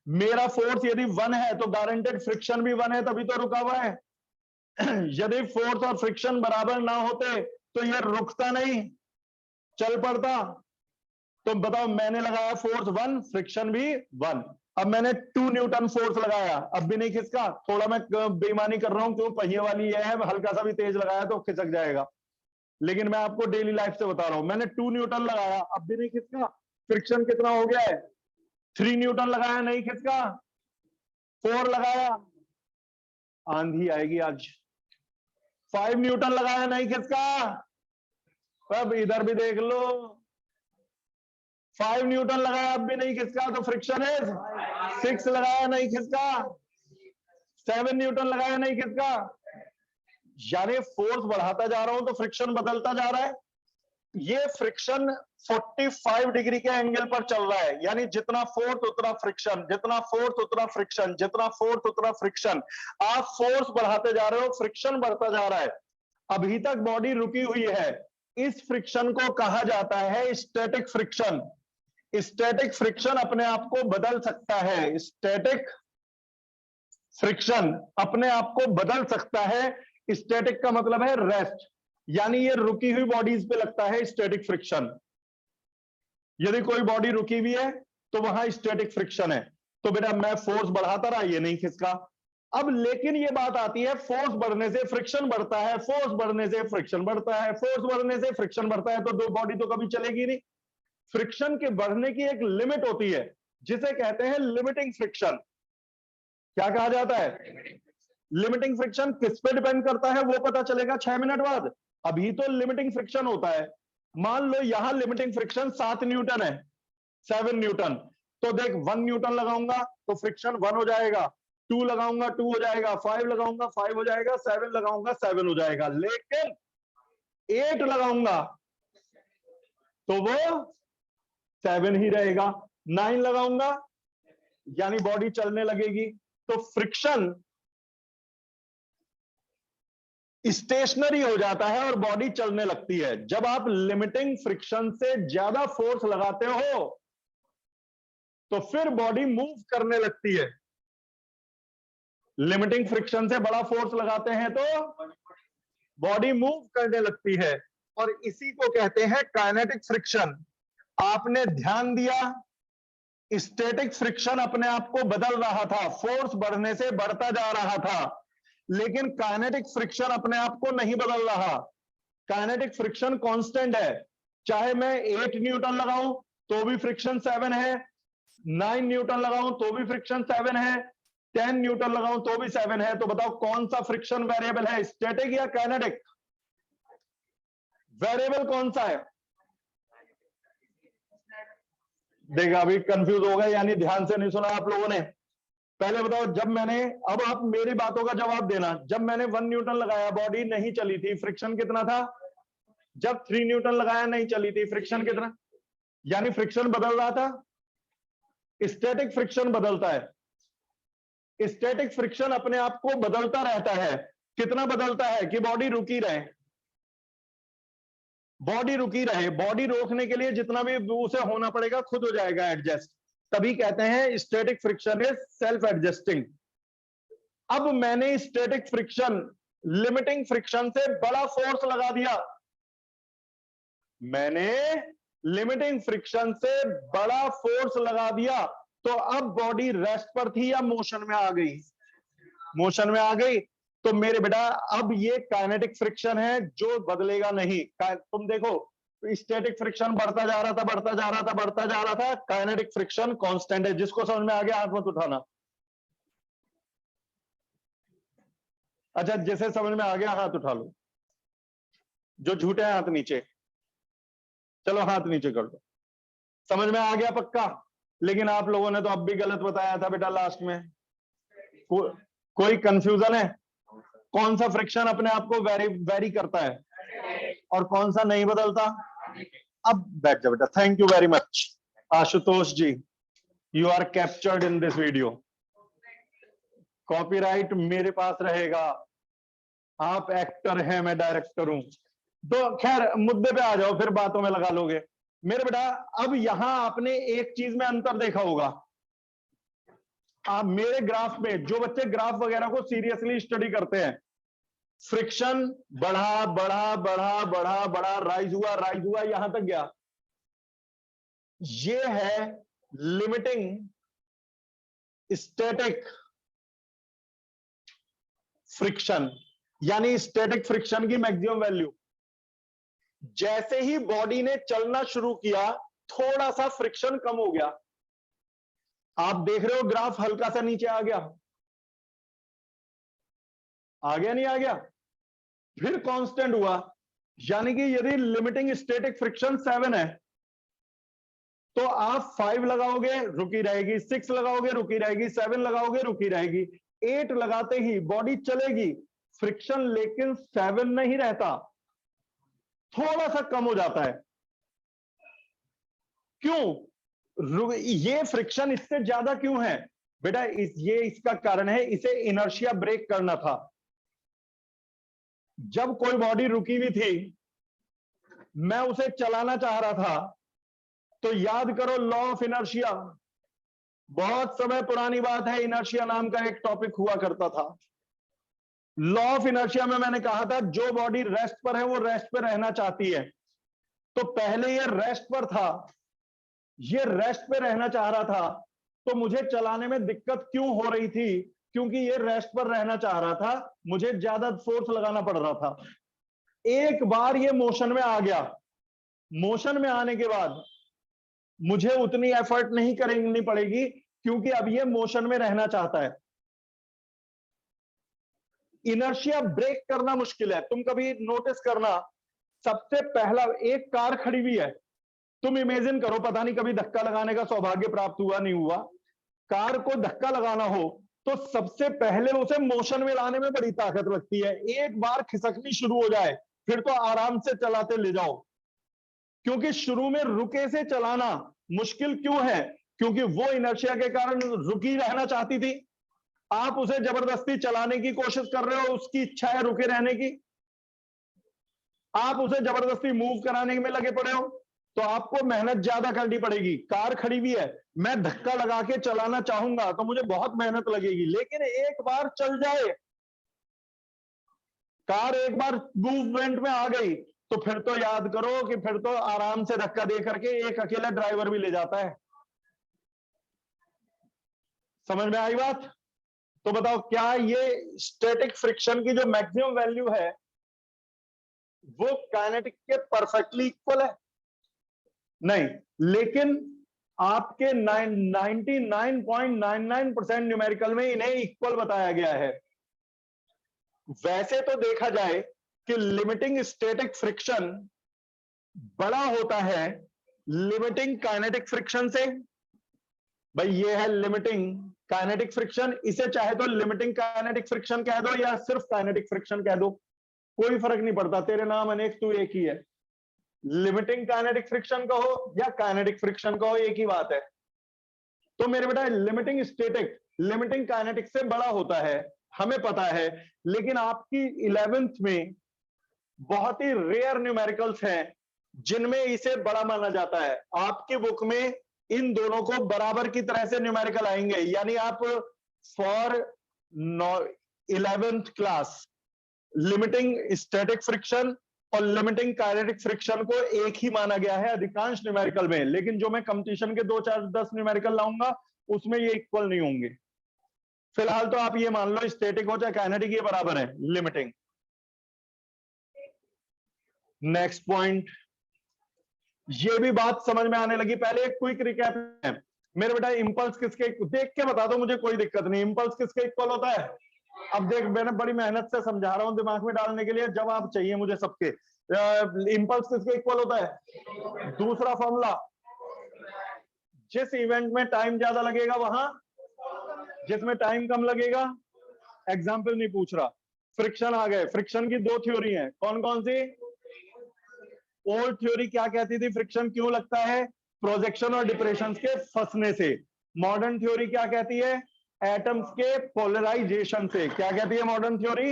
मेरा फोर्स यदि 1 है तो गारंटेड फ्रिक्शन भी 1 है, तभी तो रुका हुआ है। यदि फोर्स और फ्रिक्शन बराबर ना होते तो यह रुकता नहीं, चल पड़ता। तो बताओ, मैंने लगाया फोर्स 1, फ्रिक्शन भी 1। अब मैंने 2 न्यूटन फोर्स लगाया, अब भी नहीं खिसका। थोड़ा मैं बेईमानी कर रहा हूं, क्यों, पहिए वाली यह है, हल्का सा भी तेज लगाया तो खिसक जाएगा, लेकिन मैं आपको डेली लाइफ से बता रहा हूं। मैंने 2 न्यूटन लगाया, अब भी नहीं खिसका। फ्रिक्शन कितना हो गया है? 3 न्यूटन लगाया, नहीं खिसका। 4 लगाया, आंधी आएगी आज। 5 न्यूटन लगाया, नहीं खिसका। अब इधर भी देख लो, 5 न्यूटन लगाया, अब भी नहीं खिसका, तो फ्रिक्शन है। 6 लगाया, नहीं खिसका। 7 न्यूटन लगाया, नहीं खिसका। यानी फोर्स बढ़ाता जा रहा हूं तो फ्रिक्शन बदलता जा रहा है। ये फ्रिक्शन 45 डिग्री के एंगल पर चल रहा है, यानी जितना फोर्स उतना फ्रिक्शन, जितना फोर्स उतना फ्रिक्शन, जितना फोर्स उतना फ्रिक्शन। आप फोर्स बढ़ाते जा रहे हो, फ्रिक्शन बढ़ता जा रहा है। अभी तक बॉडी रुकी हुई है। इस फ्रिक्शन को कहा जाता है स्टैटिक फ्रिक्शन। स्टैटिक फ्रिक्शन अपने आप को बदल सकता है। स्टैटिक फ्रिक्शन अपने आप को बदल सकता है। स्टैटिक का मतलब है रेस्ट, यानी ये रुकी हुई बॉडीज पे लगता है स्टैटिक फ्रिक्शन। यदि कोई बॉडी रुकी हुई है तो वहां स्टैटिक फ्रिक्शन है। तो बेटा मैं फोर्स बढ़ाता रहा, ये नहीं खिसका। अब लेकिन ये बात आती है, फोर्स बढ़ने से फ्रिक्शन बढ़ता है, फोर्स बढ़ने से फ्रिक्शन बढ़ता है, फोर्स बढ़ने से फ्रिक्शन बढ़ता है, तो दो बॉडी तो कभी चलेगी नहीं। फ्रिक्शन के बढ़ने की एक लिमिट होती है, जिसे कहते हैं लिमिटिंग फ्रिक्शन। क्या कहा जाता है? Limiting friction. किस पे डिपेंड करता है वो पता चलेगा 6 मिनट बाद। अभी तो लिमिटिंग फ्रिक्शन होता है। मान लो यहां लिमिटिंग फ्रिक्शन 7 न्यूटन है, 7 न्यूटन। तो देख, 1 न्यूटन लगाऊंगा तो फ्रिक्शन 1 हो जाएगा, 2 लगाऊंगा 2 हो जाएगा, 5 लगाऊंगा 5 हो जाएगा, 7 लगाऊंगा 7 हो जाएगा। लेकिन 8 लगाऊंगा तो वो 7 ही रहेगा। 9 लगाऊंगा यानी बॉडी चलने लगेगी। तो फ्रिक्शन स्टेशनरी हो जाता है और बॉडी चलने लगती है। जब आप लिमिटिंग फ्रिक्शन से ज्यादा फोर्स लगाते हो तो फिर बॉडी मूव करने लगती है। लिमिटिंग फ्रिक्शन से बड़ा फोर्स लगाते हैं तो बॉडी मूव करने लगती है, और इसी को कहते हैं काइनेटिक फ्रिक्शन। आपने ध्यान दिया, स्टैटिक फ्रिक्शन अपने आप को बदल रहा था, फोर्स बढ़ने से बढ़ता जा रहा था, लेकिन काइनेटिक फ्रिक्शन अपने आप को नहीं बदल रहा। काइनेटिक फ्रिक्शन कांस्टेंट है। चाहे मैं 8 न्यूटन लगाऊं तो भी फ्रिक्शन 7 है, 9 न्यूटन लगाऊं तो भी फ्रिक्शन 7 है, 10 न्यूटन लगाऊं तो भी 7 है। तो बताओ कौन सा फ्रिक्शन वेरिएबल है, स्टैटिक या काइनेटिक? वेरिएबल कौन सा है? देखा, अभी कंफ्यूज हो गए, यानी ध्यान से नहीं सुना आप लोगों ने। पहले बताओ, जब मैंने, अब आप मेरी बातों का जवाब देना, जब मैंने 1 न्यूटन लगाया बॉडी नहीं चली थी, फ्रिक्शन कितना था? जब 3 न्यूटन लगाया नहीं चली थी, फ्रिक्शन कितना? यानी फ्रिक्शन बदल रहा था। स्टैटिक फ्रिक्शन बदलता है, स्टैटिक फ्रिक्शन अपने आप को बदलता रहता है। कितना बदलता है? कि बॉडी रुकी रहे, बॉडी रुकी रहे, बॉडी रोकने के लिए जितना भी उसे होना पड़ेगा खुद हो जाएगा एडजस्ट, तभी कहते हैं static friction is self adjusting. अब मैंने स्टैटिक फ्रिक्शन, लिमिटिंग फ्रिक्शन से बड़ा फोर्स लगा दिया, मैंने लिमिटिंग फ्रिक्शन से बड़ा फोर्स लगा दिया, तो अब बॉडी रेस्ट पर थी या मोशन में आ गई? मोशन में आ गई। तो मेरे बेटा अब ये काइनेटिक फ्रिक्शन है जो बदलेगा नहीं। तुम देखो, स्टैटिक फ्रिक्शन बढ़ता जा रहा था, बढ़ता जा रहा था, बढ़ता जा रहा था, काइनेटिक फ्रिक्शन कांस्टेंट है। जिसको समझ में आ गया हाथ मत उठाना। अच्छा, जैसे समझ में आ गया हाथ उठा लो, जो झूठे हैं हाथ नीचे, चलो हाथ नीचे कर दो। समझ में आ गया पक्का? लेकिन आप लोगों ने तो अब भी गलत बताया था बेटा लास्ट में। कोई कंफ्यूजन है? कौन सा फ्रिक्शन अपने आप को वेरी करता है और कौन सा नहीं बदलता? अब बैठ जाओ बेटा। Thank you very much Ashutosh ji, you are captured in this video. Copyright मेरे पास रहेगा, आप एक्टर हैं, मैं डायरेक्टर हूं। तो खैर मुद्दे पे आ जाओ, फिर बातों में लगा लोगे मेरे बेटा। अब यहां आपने एक चीज में अंतर देखा होगा, आप मेरे ग्राफ में, जो बच्चे ग्राफ वगैरह को सीरियसली स्टडी करते हैं, फ्रिक्शन बढ़ा बढ़ा बढ़ा बढ़ा बढ़ा, राइज हुआ यहां तक गया। ये है लिमिटिंग स्टैटिक फ्रिक्शन, यानी स्टैटिक फ्रिक्शन की मैक्सिमम वैल्यू। जैसे ही बॉडी ने चलना शुरू किया, थोड़ा सा फ्रिक्शन कम हो गया। आप देख रहे हो ग्राफ हल्का सा नीचे आ गया, नहीं आ गया? फिर कांस्टेंट हुआ, यानी कि यदि लिमिटिंग स्टैटिक फ्रिक्शन 7 है, तो आप 5 लगाओगे रुकी रहेगी, 6 लगाओगे रुकी रहेगी, 7 लगाओगे रुकी रहेगी, 8 लगाते ही बॉडी चलेगी, फ्रिक्शन लेकिन 7 नहीं रहता, थोड़ा सा कम हो जाता है। क्यों? ये फ्रिक्शन इससे ज्यादा क्यों है बेटा? ये इसका कारण है, इसे इनर्शिया ब्रेक करना था। जब कोई बॉडी रुकी हुई थी, मैं उसे चलाना चाह रहा था, तो याद करो लॉ ऑफ इनर्शिया। बहुत समय पुरानी बात है, इनर्शिया नाम का एक टॉपिक हुआ करता था। लॉ ऑफ इनर्शिया में मैंने कहा था, जो बॉडी रेस्ट पर है वो रेस्ट पर रहना चाहती है। तो पहले ये रेस्ट पर था, ये रेस्ट पे रहना चाह रहा था, तो मुझे चलाने में दिक्कत क्यों हो रही थी? क्योंकि ये रेस्ट पर रहना चाह रहा था, मुझे ज्यादा फोर्स लगाना पड़ रहा था। एक बार ये मोशन में आ गया, मोशन में आने के बाद मुझे उतनी एफर्ट नहीं करनी पड़ेगी, क्योंकि अब ये मोशन में रहना चाहता है। इनर्शिया ब्रेक करना मुश्किल है। तुम कभी नोटिस करना, सबसे पहला, एक कार खड़ी हुई है, तुम इमेजिन करो, पता नहीं कभी धक्का लगाने का सौभाग्य प्राप्त हुआ नहीं हुआ, कार को धक्का लगाना हो तो सबसे पहले उसे मोशन में लाने में बड़ी ताकत लगती है। एक बार खिसकनी शुरू हो जाए, फिर तो आराम से चलाते ले जाओ। क्योंकि शुरू में रुके से चलाना मुश्किल क्यों है? क्योंकि वो इनर्शिया के कारण रुकी रहना चाहती थी, आप उसे जबरदस्ती चलाने की कोशिश कर रहे हो, उसकी इच्छा है रुके रहने की, आप उसे जबरदस्ती मूव कराने में लगे पड़े हो, तो आपको मेहनत ज्यादा करनी पड़ेगी। कार खड़ी हुई है, मैं धक्का लगा के चलाना चाहूंगा तो मुझे बहुत मेहनत लगेगी, लेकिन एक बार चल जाए, कार एक बार मूवमेंट में आ गई, तो फिर तो याद करो कि फिर तो आराम से धक्का दे करके एक अकेला ड्राइवर भी ले जाता है। समझ में आई बात? तो बताओ, क्या ये स्टैटिक फ्रिक्शन की जो मैक्सिमम वैल्यू है वो काइनेटिक के परफेक्टली इक्वल है? नहीं, लेकिन आपके 99.99% न्यूमेरिकल में इन्हें इक्वल बताया गया है। वैसे तो देखा जाए कि लिमिटिंग स्टैटिक फ्रिक्शन बड़ा होता है लिमिटिंग काइनेटिक फ्रिक्शन से। भाई ये है लिमिटिंग काइनेटिक फ्रिक्शन, इसे चाहे तो लिमिटिंग काइनेटिक फ्रिक्शन कह दो या सिर्फ काइनेटिक फ्रिक्शन कह दो, कोई फर्क नहीं पड़ता, तेरे नाम अनेक तू एक ही है। लिमिटिंग काइनेटिक फ्रिक्शन कहो या काइनेटिक फ्रिक्शन कहो, एक ही बात है। तो मेरे बेटा लिमिटिंग स्टैटिक लिमिटिंग काइनेटिक से बड़ा होता है, हमें पता है, लेकिन आपकी 11th में बहुत ही रेयर न्यूमेरिकल्स हैं जिनमें इसे बड़ा माना जाता है। आपकी बुक में इन दोनों को बराबर की तरह से न्यूमेरिकल आएंगे, यानी आप for 11th class limiting static friction और लिमिटिंग काइनेटिक फ्रिक्शन को एक ही माना गया है अधिकांश न्यूमेरिकल में, लेकिन जो मैं कंपटीशन के 2 4 10 न्यूमेरिकल लाऊंगा उसमें ये इक्वल नहीं होंगे। फिलहाल तो आप ये मान लो स्टैटिक हो चाहे काइनेटिक ये बराबर है लिमिटिंग। नेक्स्ट पॉइंट, ये भी बात समझ में आने लगी। पहले एक क्विक रिकैप है मेरे बेटा, इंपल्स किसके, देख के बता दो मुझे, कोई दिक्कत नहीं। इंपल्स किसके इक्वल होता है? अब देख मैंने बड़ी मेहनत से समझा रहा हूं दिमाग में डालने के लिए, जवाब चाहिए मुझे सबके। इंपल्स किसके इक्वल होता है? दूसरा फॉर्मूला, जिस इवेंट में टाइम ज्यादा लगेगा वहां, जिसमें टाइम कम लगेगा। एग्जाम्पल नहीं पूछ रहा, फ्रिक्शन आ गए। फ्रिक्शन की 2 थ्योरी है, कौन कौन सी? ओल्ड थ्योरी क्या कहती थी फ्रिक्शन क्यों लगता है? प्रोजेक्शन और डिप्रेशन के फंसने से। मॉडर्न थ्योरी क्या कहती है? एटम्स के पोलराइजेशन से। क्या कहती है मॉडर्न थ्योरी?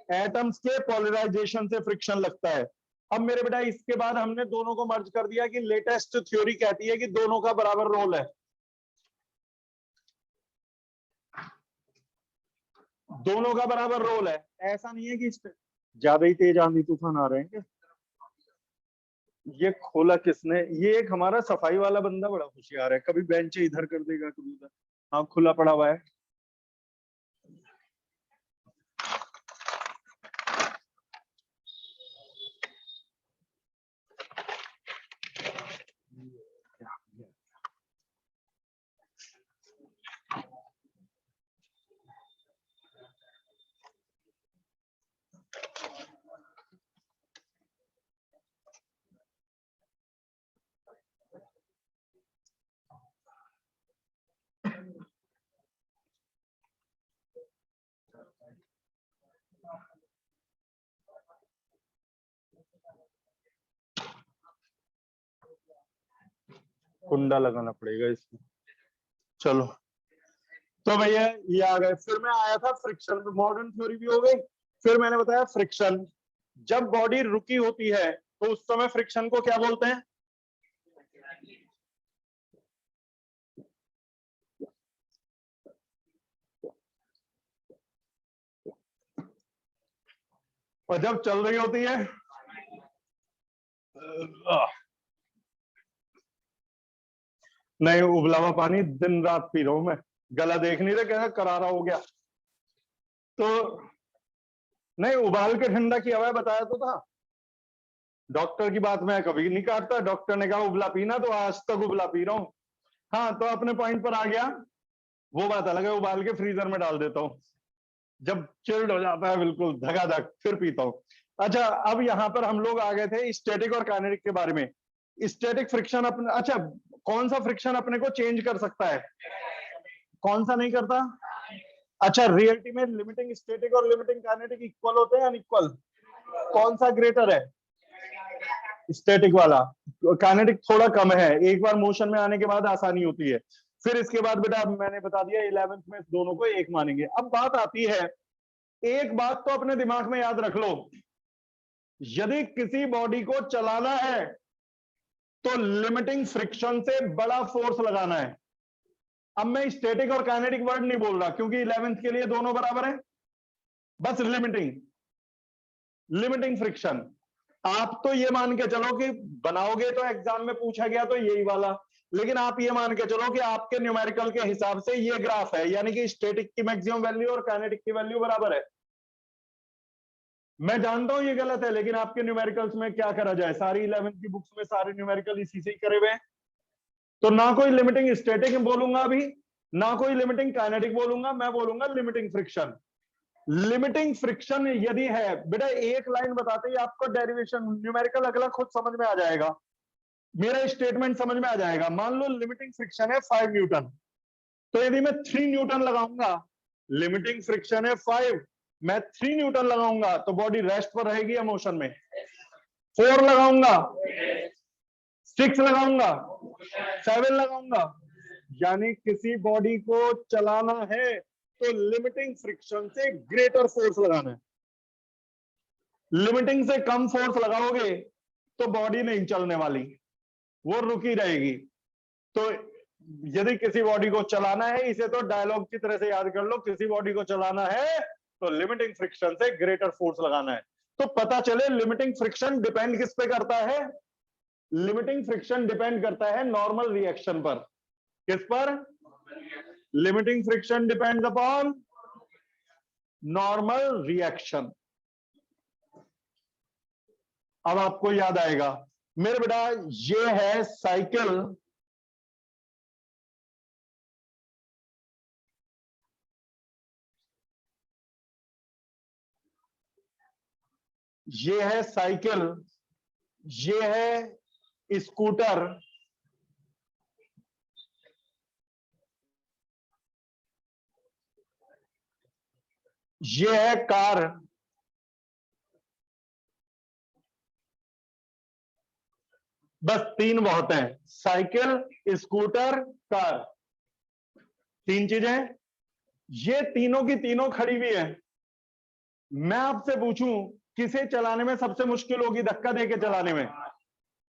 एटम्स के पोलराइजेशन से फ्रिक्शन लगता है। अब मेरे बेटा इसके बाद हमने दोनों को मर्ज कर दिया कि लेटेस्ट थ्योरी कहती है कि दोनों का बराबर रोल है, दोनों का बराबर रोल है। ऐसा नहीं है कि ज्यादा ही तेज आंधी तूफान आ रहे हैं क्या? ये खोला किसने? ये एक हमारा सफाई वाला बंदा बड़ा होशियार है, कभी बेंच इधर कर देगा कभी उधर। हाँ खुला पड़ा हुआ है। कुंडा लगाना पड़ेगा इसमें। चलो तो भैया ये आ गए। फिर मैं आया था फ्रिक्शन, मॉडर्न थ्योरी भी हो गई। फिर मैंने बताया फ्रिक्शन, जब बॉडी रुकी होती है तो उस समय फ्रिक्शन को क्या बोलते हैं? और जब चल रही होती है, नहीं उबला हुआ पानी दिन रात पी रहा हूं मैं, गला देख नहीं रहे क्या करारा हो गया। तो नहीं उबाल के ठंडा किया हुआ है, बताया तो था। डॉक्टर की बात मैं कभी नहीं काटता, डॉक्टर ने कहा उबला पीना तो आज तक उबला पी रहा हूं। हाँ तो अपने पॉइंट पर आ गया, वो बात अलग है, उबाल के फ्रीजर में डाल देता हूँ, जब चिल्ड हो जाता है बिल्कुल धगाधक फिर पीता हूँ। अच्छा अब यहाँ पर हम लोग आ गए थे स्टैटिक और काइनेटिक के बारे में। स्टैटिक फ्रिक्शन अपने, अच्छा कौन सा फ्रिक्शन अपने को चेंज कर सकता है, कौन सा नहीं करता? अच्छा रियलिटी में लिमिटिंग स्टैटिक और लिमिटिंग काइनेटिक इक्वल होते हैं अनइक्वल? कौन सा ग्रेटर है? स्टैटिक वाला। काइनेटिक थोड़ा कम है, एक बार मोशन में आने के बाद आसानी होती है। फिर इसके बाद बेटा मैंने बता दिया 11th में दोनों को एक मानेंगे। अब बात आती है, एक बात तो अपने दिमाग में याद रख लो, यदि किसी बॉडी को चलाना है तो लिमिटिंग फ्रिक्शन से बड़ा फोर्स लगाना है। अब मैं स्टैटिक और काइनेटिक वर्ड नहीं बोल रहा क्योंकि 11th के लिए दोनों बराबर है, बस लिमिटिंग लिमिटिंग फ्रिक्शन। आप तो ये मान के चलो कि बनाओगे तो एग्जाम में पूछा गया तो यही वाला, लेकिन आप ये मान के चलो कि आपके न्यूमेरिकल के हिसाब से ये ग्राफ है, यानी कि स्टैटिक की मैक्सिमम वैल्यू और काइनेटिक की वैल्यू बराबर है। मैं जानता हूं ये गलत है, लेकिन आपके न्यूमेरिकल्स में क्या करा जाए, सारी 11th की बुक्स में सारे न्यूमेरिकल इसी से ही करे हुए हैं। तो ना कोई लिमिटिंग स्टैटिक बोलूंगा अभी, ना कोई लिमिटिंग काइनेटिक बोलूंगा, मैं बोलूंगा लिमिटिंग फ्रिक्शन। लिमिटिंग फ्रिक्शन यदि है, बेटा एक लाइन बताते ही आपको डेरिवेशन न्यूमेरिकल अगला खुद समझ में आ जाएगा, मेरा स्टेटमेंट समझ में आ जाएगा। मान लो लिमिटिंग फ्रिक्शन है 5 न्यूटन, तो यदि मैं 3 न्यूटन लगाऊंगा, लिमिटिंग फ्रिक्शन है 5, मैं 3 न्यूटन लगाऊंगा तो बॉडी रेस्ट पर रहेगी या मोशन में? 4 लगाऊंगा, 6 लगाऊंगा, 7 लगाऊंगा, यानी किसी बॉडी को चलाना है तो लिमिटिंग फ्रिक्शन से ग्रेटर फोर्स लगाना है। लिमिटिंग से कम फोर्स लगाओगे तो बॉडी नहीं चलने वाली, वो रुकी रहेगी। तो यदि किसी बॉडी को चलाना है, इसे तो डायलॉग की तरह से याद कर लो, किसी बॉडी को चलाना है तो लिमिटिंग फ्रिक्शन से ग्रेटर फोर्स लगाना है। तो पता चले लिमिटिंग फ्रिक्शन डिपेंड किस पे करता है? लिमिटिंग फ्रिक्शन डिपेंड करता है नॉर्मल रिएक्शन पर। किस पर? Limiting friction depends upon normal reaction. अब आपको याद आएगा मेरे बेटा, ये है साइकिल, ये है साइकिल, ये है स्कूटर, ये है कार, बस 3 बहुत है, साइकिल, स्कूटर, कार, 3 चीजें। ये तीनों की तीनों खड़ी हुई है। मैं आपसे पूछूं किसे चलाने में सबसे मुश्किल होगी धक्का देके चलाने में?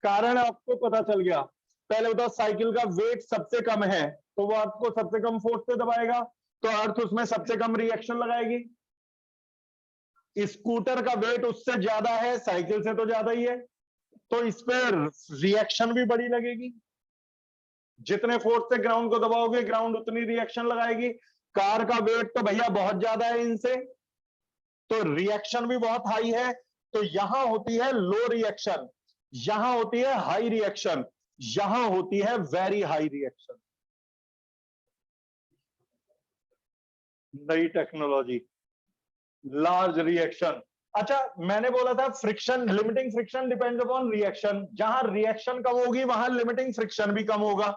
कारण आपको पता चल गया। पहले बताओ, साइकिल का वेट सबसे कम है तो वो आपको सबसे कम फोर्स से दबाएगा, तो अर्थ उसमें सबसे कम रिएक्शन लगाएगी। स्कूटर का वेट उससे ज्यादा है, साइकिल से तो ज्यादा ही है, तो इस पर रिएक्शन भी बड़ी लगेगी। जितने फोर्स से ग्राउंड को दबाओगे ग्राउंड उतनी रिएक्शन लगाएगी। कार का वेट तो भैया बहुत ज्यादा है इनसे, तो रिएक्शन भी बहुत हाई है। तो यहां होती है लो रिएक्शन, यहां होती है हाई रिएक्शन, यहां होती है वेरी हाई रिएक्शन। नई टेक्नोलॉजी, लार्ज रिएक्शन। अच्छा, मैंने बोला था friction, limiting friction depends upon reaction. जहां रिएक्शन कम होगी वहां लिमिटिंग फ्रिक्शन भी कम होगा।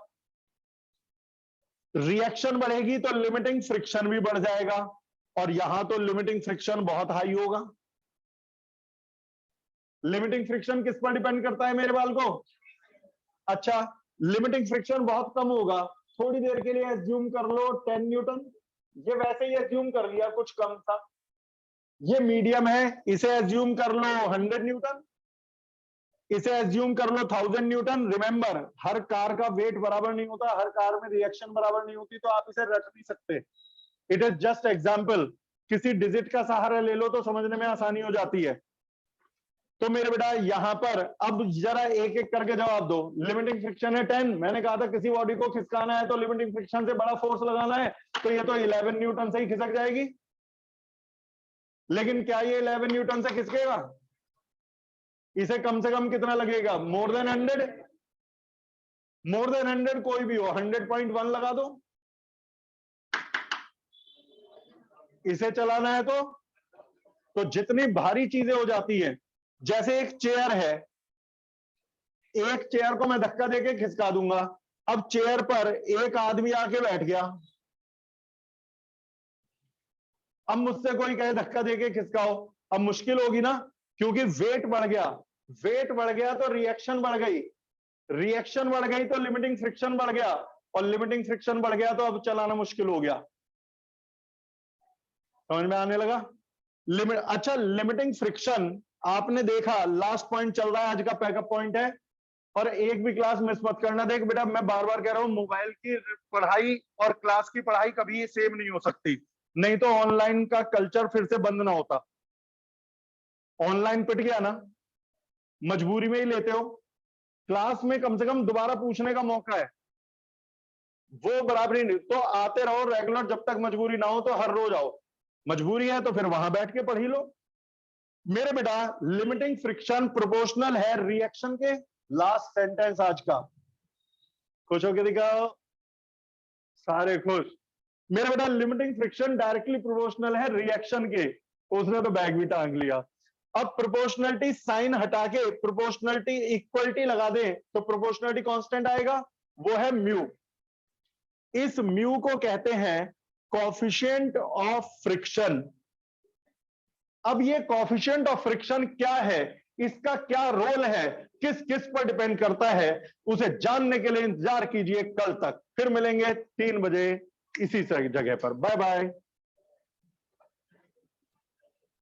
रिएक्शन बढ़ेगी तो लिमिटिंग फ्रिक्शन भी बढ़ जाएगा, और यहां तो लिमिटिंग फ्रिक्शन बहुत हाई होगा। लिमिटिंग फ्रिक्शन किस पर डिपेंड करता है मेरे बाल को? अच्छा, लिमिटिंग फ्रिक्शन बहुत कम होगा, थोड़ी देर के लिए एज्यूम कर लो 10 न्यूटन, ये वैसे ही एज्यूम कर लिया कुछ कम था। ये मीडियम है, इसे एज्यूम कर लो 100 न्यूटन, इसे एज्यूम कर लो 1000 न्यूटन। रिमेंबर, हर कार का वेट बराबर नहीं होता, हर कार में रिएक्शन बराबर नहीं होती, तो आप इसे रट नहीं सकते। इट इज जस्ट एग्जाम्पल, किसी डिजिट का सहारा ले लो तो समझने में आसानी हो जाती है। तो मेरे बेटा यहां पर अब जरा एक एक करके जवाब दो। लिमिटिंग फ्रिक्शन है 10, मैंने कहा था किसी बॉडी को खिसकाना है तो लिमिटिंग फ्रिक्शन से बड़ा फोर्स लगाना है, तो ये तो 11 न्यूटन से ही खिसक जाएगी। लेकिन क्या ये 11 न्यूटन से खिसकेगा? इसे कम से कम कितना लगेगा? More than 100। मोर देन 100 कोई भी हो, 100.1 लगा दो। इसे चलाना है तो जितनी भारी चीजें हो जाती है, जैसे एक चेयर है, एक चेयर को मैं धक्का देके खिसका दूंगा, अब चेयर पर एक आदमी आके बैठ गया, अब मुझसे कोई कहे धक्का देके खिसकाओ, अब मुश्किल होगी ना, क्योंकि वेट बढ़ गया। वेट बढ़ गया तो रिएक्शन बढ़ गई, रिएक्शन बढ़ गई तो लिमिटिंग फ्रिक्शन बढ़ गया, और लिमिटिंग फ्रिक्शन बढ़ गया तो अब चलाना मुश्किल हो गया। समझ में आने लगा? लिमिट, अच्छा लिमिटिंग फ्रिक्शन आपने देखा, लास्ट पॉइंट चल रहा है आज का, पैकअप पॉइंट है, और एक भी क्लास मिस मत करना। देख बेटा, मैं बार बार कह रहा हूं, मोबाइल की पढ़ाई और क्लास की पढ़ाई कभी सेम नहीं हो सकती, नहीं तो ऑनलाइन का कल्चर फिर से बंद ना होता। ऑनलाइन पिट गया ना, मजबूरी में ही लेते हो, क्लास में कम से कम दोबारा पूछने का मौका है, वो बराबरी नहीं। तो आते रहो रेगुलर, जब तक मजबूरी ना हो तो हर रोज आओ, मजबूरी है तो फिर वहां बैठ के पढ़ ही लो। मेरे बेटा, लिमिटिंग फ्रिक्शन प्रोपोर्शनल है रिएक्शन के। लास्ट सेंटेंस आज का, खुश होकर दिखाओ, सारे खुश। मेरा बेटा लिमिटिंग फ्रिक्शन डायरेक्टली प्रोपोर्शनल है रिएक्शन के, उसने तो बैग भी टांग लिया। अब प्रोपोर्शनलिटी साइन हटा के प्रोपोर्शनलिटी इक्वलिटी लगा दें तो प्रोपोर्शनलिटी कांस्टेंट आएगा, वो है म्यू। इस म्यू को कहते हैं कोएफिशिएंट ऑफ फ्रिक्शन। अब ये कोएफिशिएंट ऑफ फ्रिक्शन क्या है, इसका क्या रोल है, किस किस पर डिपेंड करता है, उसे जानने के लिए इंतजार कीजिए कल तक। फिर मिलेंगे 3 बजे इसी जगह पर। Bye bye.